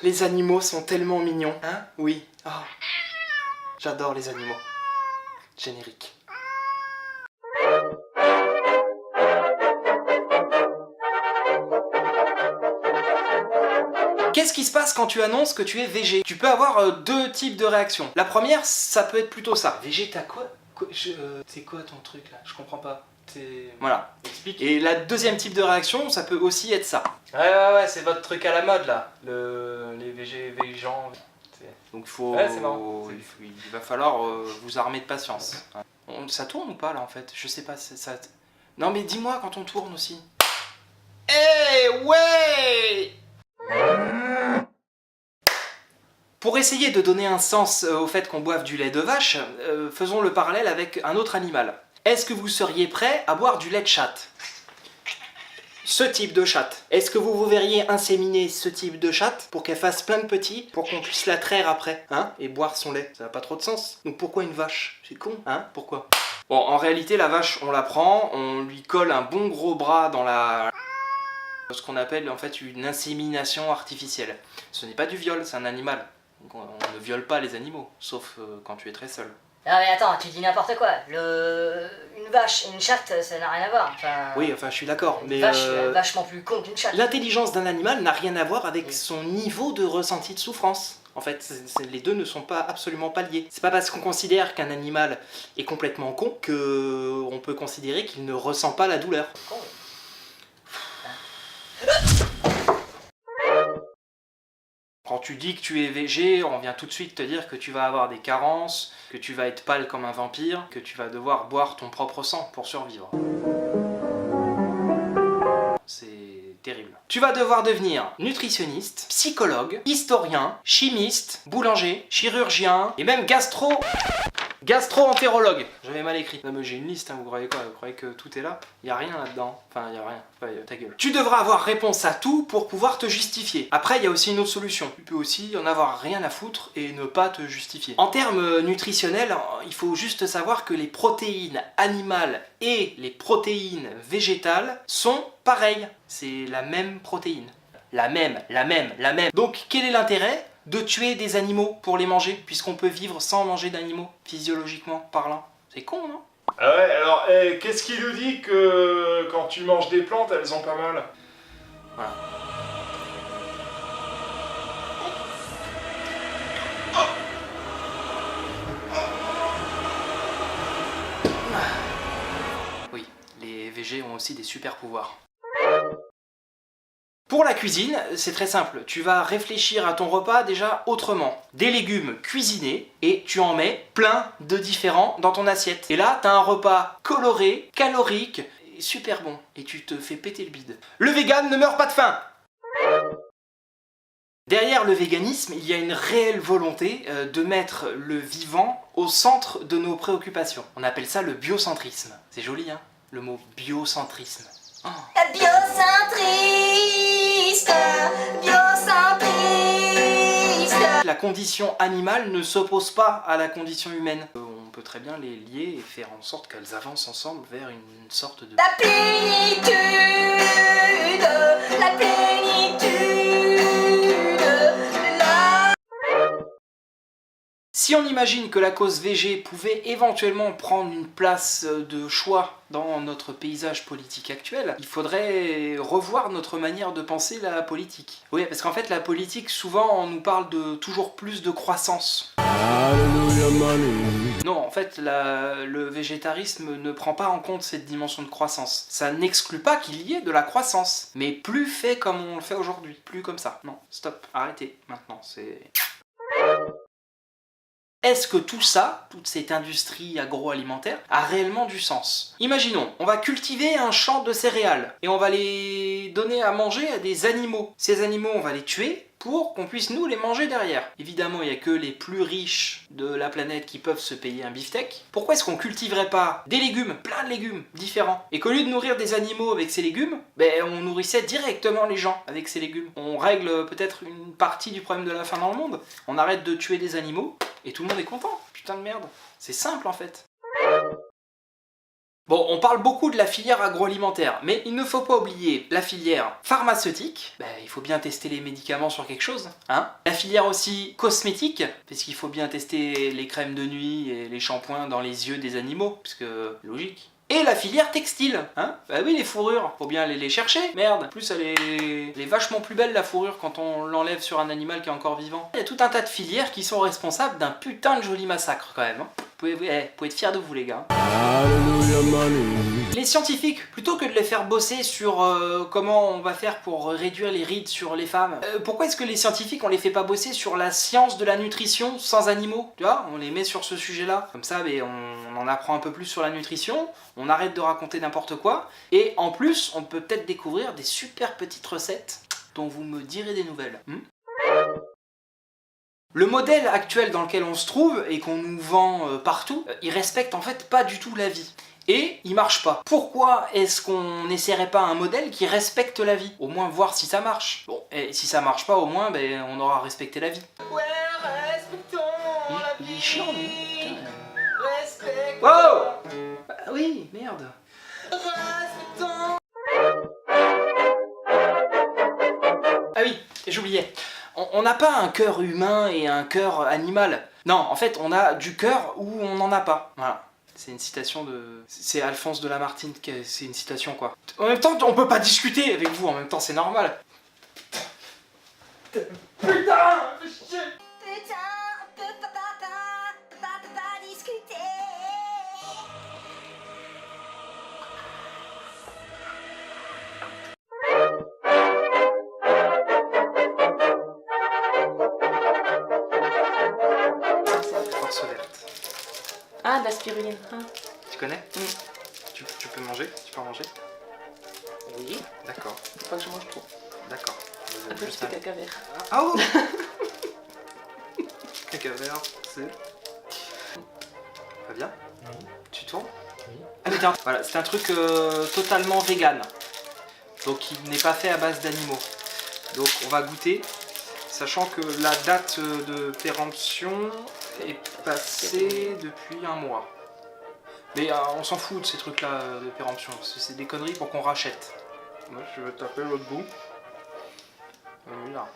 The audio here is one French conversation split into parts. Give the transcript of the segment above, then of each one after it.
Les animaux sont tellement mignons. Hein? Oui. Oh. J'adore les animaux. Générique. Qu'est-ce qui se passe quand tu annonces que tu es végé? Tu peux avoir deux types de réactions. La première, ça peut être plutôt ça. Végé, t'as quoi? C'est quoi ton truc là? Je comprends pas. Voilà. Explique. Et la deuxième type de réaction, ça peut aussi être ça. Ouais, c'est votre truc à la mode là. Les végans. Donc c'est marrant. Il va falloir vous armer de patience. Ça tourne ou pas là en fait? Je sais pas, ça... Non mais dis-moi quand on tourne aussi. Eh ouais! Pour essayer de donner un sens au fait qu'on boive du lait de vache, faisons le parallèle avec un autre animal. Est-ce que vous seriez prêt à boire du lait de chatte? Ce type de chatte. Est-ce que vous verriez inséminer ce type de chatte pour qu'elle fasse plein de petits, pour qu'on puisse la traire après, hein, et boire son lait? Ça n'a pas trop de sens. Donc pourquoi une vache? C'est con, hein? Pourquoi? Bon, en réalité, la vache, on la prend, on lui colle un bon gros bras dans la... ce qu'on appelle en fait une insémination artificielle. Ce n'est pas du viol, c'est un animal. Donc on ne viole pas les animaux, sauf quand tu es très seul. Non mais attends, tu dis n'importe quoi. Une vache et une chatte, ça n'a rien à voir. Enfin, oui, enfin je suis d'accord, mais... Une vache vachement plus con qu'une chatte. L'intelligence d'un animal n'a rien à voir avec son niveau de ressenti de souffrance. En fait, les deux ne sont pas absolument pas liés. C'est pas parce qu'on considère qu'un animal est complètement con qu'on peut considérer qu'il ne ressent pas la douleur. Con. Quand tu dis que tu es végé, on vient tout de suite te dire que tu vas avoir des carences, que tu vas être pâle comme un vampire, que tu vas devoir boire ton propre sang pour survivre. C'est terrible. Tu vas devoir devenir nutritionniste, psychologue, historien, chimiste, boulanger, chirurgien et même gastro-entérologue. J'avais mal écrit. Non mais j'ai une liste, hein, vous croyez quoi? Vous croyez que tout est là? Y a rien là-dedans. Enfin, y a rien. Ouais, ta gueule. Tu devras avoir réponse à tout pour pouvoir te justifier. Après, il y a aussi une autre solution. Tu peux aussi en avoir rien à foutre et ne pas te justifier. En termes nutritionnels, il faut juste savoir que les protéines animales et les protéines végétales sont pareilles. C'est la même protéine. La même. Donc, quel est l'intérêt de tuer des animaux pour les manger, puisqu'on peut vivre sans manger d'animaux, physiologiquement parlant? C'est con, non? Ah ouais, alors, qu'est-ce qui nous dit que quand tu manges des plantes, elles ont pas mal? Voilà. Oui, les végés ont aussi des super pouvoirs. Pour la cuisine, c'est très simple. Tu vas réfléchir à ton repas déjà autrement. Des légumes cuisinés et tu en mets plein de différents dans ton assiette. Et là, t'as un repas coloré, calorique et super bon. Et tu te fais péter le bide. Le vegan ne meurt pas de faim! Derrière le véganisme, il y a une réelle volonté de mettre le vivant au centre de nos préoccupations. On appelle ça le biocentrisme. C'est joli, hein? Le mot biocentrisme. Oh. Biocentriste, biocentriste. La condition animale ne s'oppose pas à la condition humaine. On peut très bien les lier et faire en sorte qu'elles avancent ensemble vers une sorte de... La plénitude, la plénitude, la... Si on imagine que la cause végé pouvait éventuellement prendre une place de choix dans notre paysage politique actuel, il faudrait revoir notre manière de penser la politique. Oui, parce qu'en fait, la politique, souvent, on nous parle de toujours plus de croissance. Non, en fait, le végétarisme ne prend pas en compte cette dimension de croissance. Ça n'exclut pas qu'il y ait de la croissance, mais plus fait comme on le fait aujourd'hui, plus comme ça. Non, stop, arrêtez, maintenant, c'est... Est-ce que tout ça, toute cette industrie agroalimentaire, a réellement du sens? Imaginons, on va cultiver un champ de céréales et on va les donner à manger à des animaux. Ces animaux, on va les tuer pour qu'on puisse nous les manger derrière. Évidemment, il n'y a que les plus riches de la planète qui peuvent se payer un beefsteak. Pourquoi est-ce qu'on cultiverait pas des légumes, plein de légumes différents, et qu'au lieu de nourrir des animaux avec ces légumes, ben on nourrissait directement les gens avec ces légumes? On règle peut-être une partie du problème de la faim dans le monde. On arrête de tuer des animaux et tout le monde est content. Putain de merde. C'est simple en fait. Bon, on parle beaucoup de la filière agroalimentaire, mais il ne faut pas oublier la filière pharmaceutique, il faut bien tester les médicaments sur quelque chose, hein. La filière aussi cosmétique, parce qu'il faut bien tester les crèmes de nuit et les shampoings dans les yeux des animaux, parce que logique. Et la filière textile, hein. Bah oui, les fourrures, faut bien aller les chercher, merde. En plus, elle est vachement plus belle la fourrure quand on l'enlève sur un animal qui est encore vivant. Il y a tout un tas de filières qui sont responsables d'un putain de joli massacre quand même, hein. Vous pouvez être fiers de vous les gars. Les scientifiques, plutôt que de les faire bosser sur comment on va faire pour réduire les rides sur les femmes, pourquoi est-ce que les scientifiques on les fait pas bosser sur la science de la nutrition sans animaux? Tu vois, on les met sur ce sujet-là. Comme ça, on en apprend un peu plus sur la nutrition, on arrête de raconter n'importe quoi, et en plus, on peut peut-être découvrir des super petites recettes dont vous me direz des nouvelles. Le modèle actuel dans lequel on se trouve et qu'on nous vend partout, il respecte en fait pas du tout la vie. Et il marche pas. Pourquoi est-ce qu'on n'essaierait pas un modèle qui respecte la vie? Au moins voir si ça marche. Bon, et si ça marche pas, au moins on aura respecté la vie. Ouais, respectons la vie. Il est chiant, lui. Respectons. Wow! Bah oui, merde. Respectons. Ah oui, j'oubliais. On n'a pas un cœur humain et un cœur animal. Non, en fait, on a du cœur où on n'en a pas. Voilà. C'est une citation de... C'est Alphonse de Lamartine, c'est une citation quoi. En même temps, on peut pas discuter avec vous, en même temps c'est normal. Putain! Putain, on peut pas discuter. Force verte. Ah, de la spiruline. Ah. Tu connais? Tu peux manger? Tu peux en manger? Oui. D'accord. Faut pas que je mange trop. D'accord. Un peu juste caca vert. Ah oh. Caca vert, c'est... Pas bien? Oui. Tu tournes? Oui. Ah mais tiens, voilà, c'est un truc totalement vegan. Donc il n'est pas fait à base d'animaux. Donc on va goûter, sachant que la date de péremption est passée depuis un mois. Mais on s'en fout de ces trucs-là de péremption, parce que c'est des conneries pour qu'on rachète. Moi je vais taper l'autre bout. Là.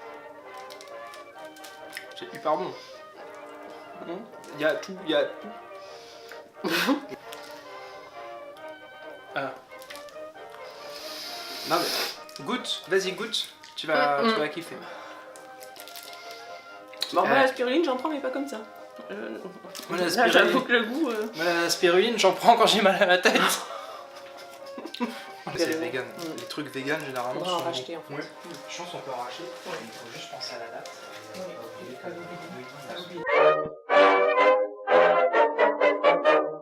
C'est hyper bon. Il y a tout, il y a tout. Non mais, goûte, vas-y goûte, tu vas kiffer. Bon, moi la spiruline j'en prends mais pas comme ça. Moi, la Là, j'avoue que le goût... Moi, la spiruline, j'en prends quand j'ai mal à la tête. C'est vegan. Les trucs vegan généralement On va en sont racheter, en fait. Ouais. Je pense qu'on peut en racheter. Il faut juste penser à la date. Oui.